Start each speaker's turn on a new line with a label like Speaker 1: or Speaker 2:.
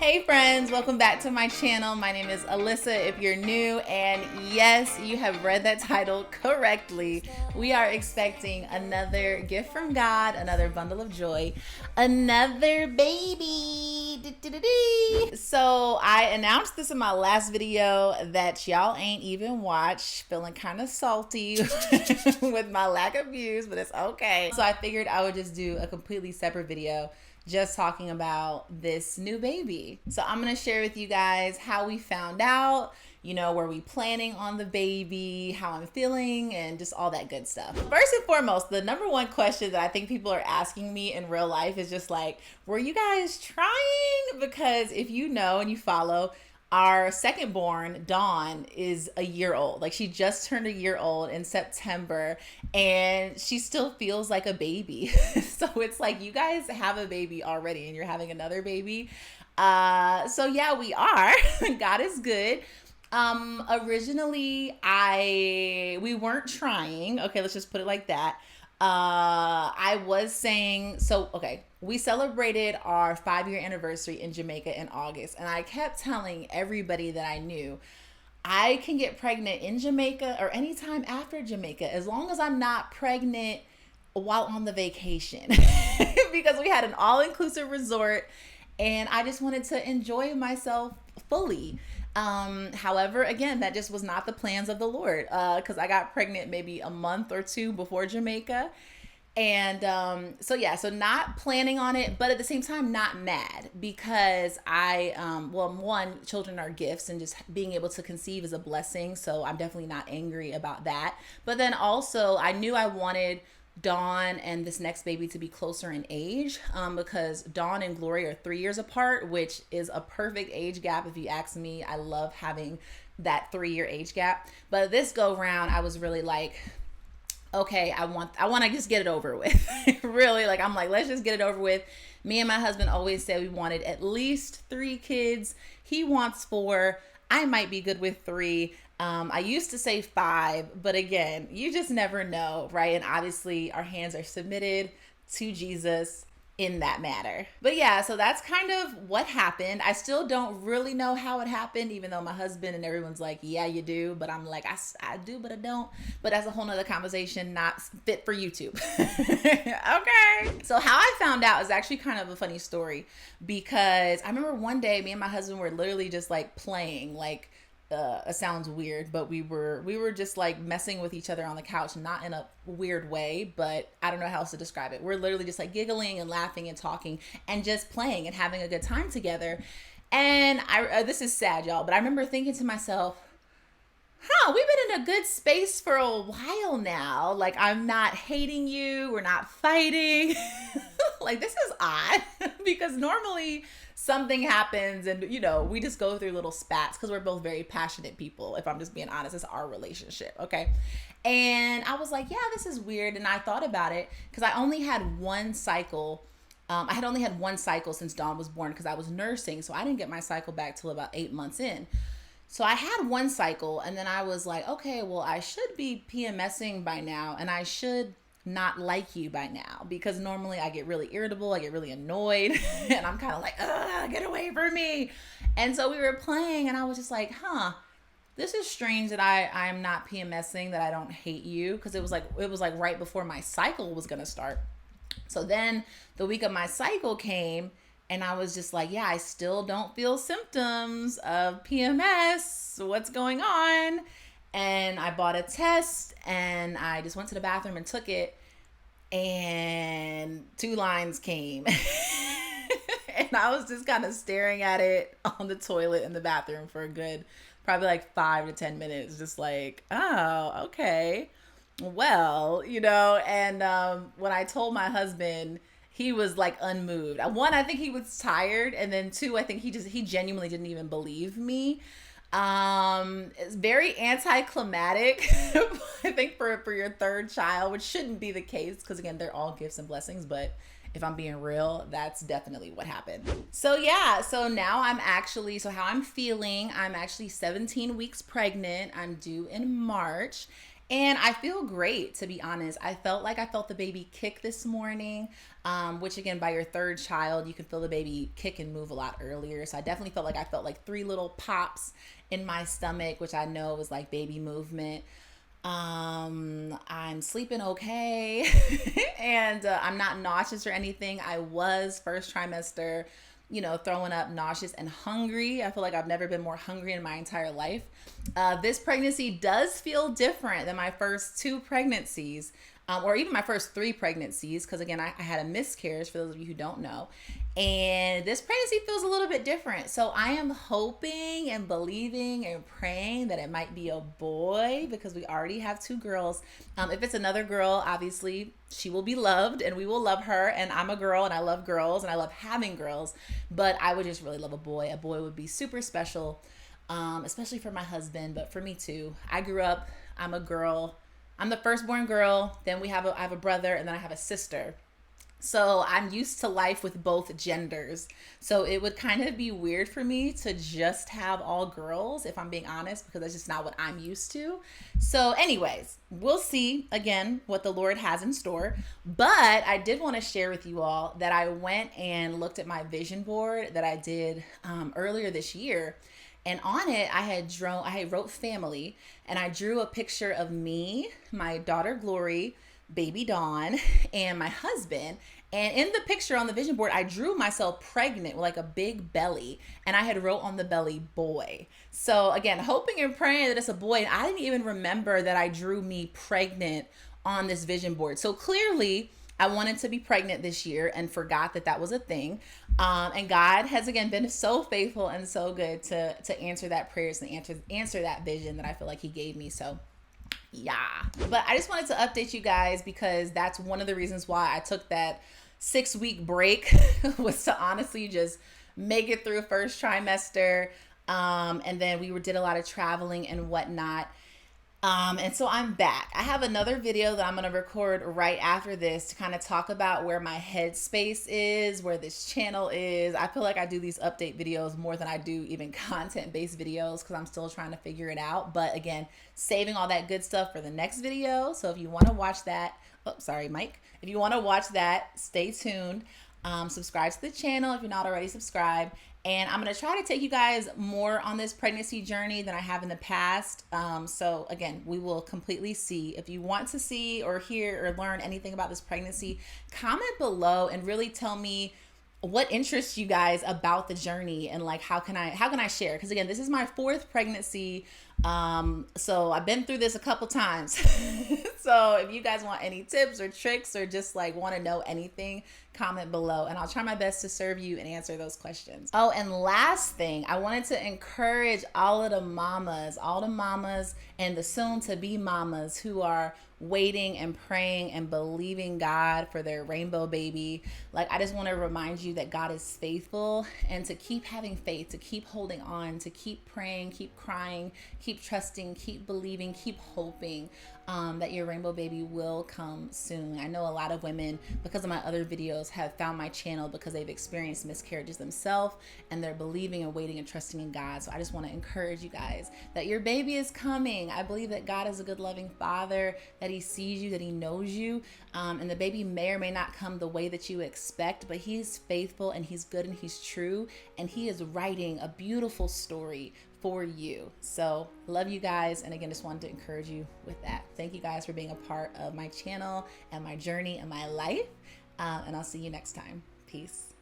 Speaker 1: Hey friends, welcome back to my channel. My name is Alyssa if you're new, and yes, you have read that title correctly. We are expecting another gift from God, another bundle of joy, another baby. So I announced this in my last video that y'all ain't even watched, feeling kind of salty with my lack of views, but it's okay. So I figured I would just do a completely separate video just talking about this new baby. So I'm gonna share with you guys how we found out, were we planning on the baby, how I'm feeling, and just all that good stuff. First and foremost, the number one question that I think people are asking me in real life is just like, were you guys trying? Because if you know and you follow, our second born, Dawn, is a year old. Like, she just turned a year old in September, and she still feels like a baby. So it's like, you guys have a baby already and you're having another baby. So yeah, we are. God is good. Originally, we weren't trying. Okay, let's just put it like that. I was saying, we celebrated our 5-year anniversary in Jamaica in August, and I kept telling everybody that I knew, I can get pregnant in Jamaica or anytime after Jamaica, as long as I'm not pregnant while on the vacation, because we had an all-inclusive resort and I just wanted to enjoy myself fully. However, again, that just was not the plans of the Lord, because I got pregnant maybe a month or two before Jamaica. And so not planning on it, but at the same time, not mad, because one, children are gifts, and just being able to conceive is a blessing. So I'm definitely not angry about that. But then also, I knew I wanted Dawn and this next baby to be closer in age, because Dawn and Glory are 3 years apart, which is a perfect age gap. If you ask me, I love having that 3-year age gap. But this go round, I was really like, okay, I want to just get it over with. Really, I'm like, let's just get it over with. Me and my husband always said we wanted at least 3 kids. He wants 4. I might be good with 3. I used to say 5, but again, you just never know, right? And obviously our hands are submitted to Jesus in that matter. But yeah, so that's kind of what happened. I still don't really know how it happened, even though my husband and everyone's like, yeah, you do. But I'm like, I do, but I don't. But that's a whole nother conversation, not fit for YouTube. Okay. So how I found out is actually kind of a funny story, because I remember one day me and my husband were literally just playing, it sounds weird, but we were just messing with each other on the couch, not in a weird way, but I don't know how else to describe it. We're literally just giggling and laughing and talking and just playing and having a good time together. And this is sad, y'all, but I remember thinking to myself, we've been in a good space for a while now. I'm not hating you. We're not fighting. This is odd, because normally something happens and, we just go through little spats, because we're both very passionate people. If I'm just being honest, it's our relationship. Okay. And I was like, yeah, this is weird. And I thought about it, because I only had one cycle. I had only had one cycle since Dawn was born, because I was nursing. So I didn't get my cycle back till about 8 months in. So I had one cycle, and then I was like, okay, well, I should be PMSing by now, and I should not like you by now, because normally I get really irritable, I get really annoyed, and I'm kind of like, get away from me. And so we were playing, and I was just like, this is strange that I'm not PMSing, that I don't hate you, because it was right before my cycle was gonna start. So then the week of my cycle came, and I was just like, yeah, I still don't feel symptoms of PMS. What's going on? And I bought a test, and I just went to the bathroom and took it, and 2 lines came. And I was just kind of staring at it on the toilet in the bathroom for a good, probably 5 to 10 minutes, just oh, okay. Well, and when I told my husband, he was unmoved. 1, I think he was tired, and then 2, I think he genuinely didn't even believe me. It's very anticlimactic, I think, for your 3rd child, which shouldn't be the case, because again, they're all gifts and blessings. But if I'm being real, that's definitely what happened. So yeah, so now how I'm feeling, I'm actually 17 weeks pregnant. I'm due in March. And I feel great, to be honest. I felt like I felt the baby kick this morning, which again, by your third child, you can feel the baby kick and move a lot earlier. So I definitely felt like I felt like 3 little pops in my stomach, which I know was like baby movement. I'm sleeping okay, and I'm not nauseous or anything. I was first trimester, throwing up, nauseous, and hungry. I feel like I've never been more hungry in my entire life. This pregnancy does feel different than my first 2 pregnancies, or even my first 3 pregnancies, because again, I had a miscarriage, for those of you who don't know. And this pregnancy feels a little bit different. So I am hoping and believing and praying that it might be a boy, because we already have 2 girls. If it's another girl, obviously she will be loved and we will love her. And I'm a girl and I love girls and I love having girls. But I would just really love a boy. A boy would be super special, especially for my husband, but for me too. I grew up, I'm a girl. I'm the firstborn girl. Then I have a brother, and then I have a sister. So I'm used to life with both genders. So it would kind of be weird for me to just have all girls, if I'm being honest, because that's just not what I'm used to. So anyways, we'll see again what the Lord has in store. But I did want to share with you all that I went and looked at my vision board that I did earlier this year. And on it, I wrote family, and I drew a picture of me, my daughter Glory, baby Dawn, and my husband. And in the picture on the vision board, I drew myself pregnant with like a big belly, and I had wrote on the belly boy. So again, hoping and praying that it's a boy. And I didn't even remember that I drew me pregnant on this vision board. So clearly I wanted to be pregnant this year and forgot that that was a thing. And God has again been so faithful and so good to answer that prayers and answer that vision that I feel like he gave me. So yeah, but I just wanted to update you guys, because that's one of the reasons why I took that 6-week break was to honestly just make it through first trimester. And then we did a lot of traveling and whatnot. And so I'm back. I have another video that I'm going to record right after this to kind of talk about where my headspace is, where this channel is. I feel like I do these update videos more than I do even content-based videos, because I'm still trying to figure it out. But again, saving all that good stuff for the next video. So if you want to watch that, oh, sorry, Mike. If you want to watch that, stay tuned. Subscribe to the channel if you're not already subscribed. And I'm going to try to take you guys more on this pregnancy journey than I have in the past. So again, we will completely see. If you want to see or hear or learn anything about this pregnancy, comment below and really tell me what interests you guys about the journey, and like how can I share? Because again, this is my 4th pregnancy. So I've been through this a couple times. So if you guys want any tips or tricks, or just like want to know anything, comment below and I'll try my best to serve you and answer those questions. Oh, and last thing, I wanted to encourage all the mamas and the soon to be mamas who are waiting and praying and believing God for their rainbow baby. Like, I just want to remind you that God is faithful, and to keep having faith, to keep holding on, to keep praying, keep crying, keep trusting, keep believing, keep hoping that your rainbow baby will come soon. I know a lot of women, because of my other videos, have found my channel because they've experienced miscarriages themselves, and they're believing and waiting and trusting in God. So I just want to encourage you guys that your baby is coming. I believe that God is a good, loving father, that he sees you, that he knows you, and the baby may or may not come the way that you expect, but he's faithful and he's good and he's true, and he is writing a beautiful story for you. So love you guys, and again, just wanted to encourage you with that. Thank you guys for being a part of my channel and my journey and my life, and I'll see you next time. Peace.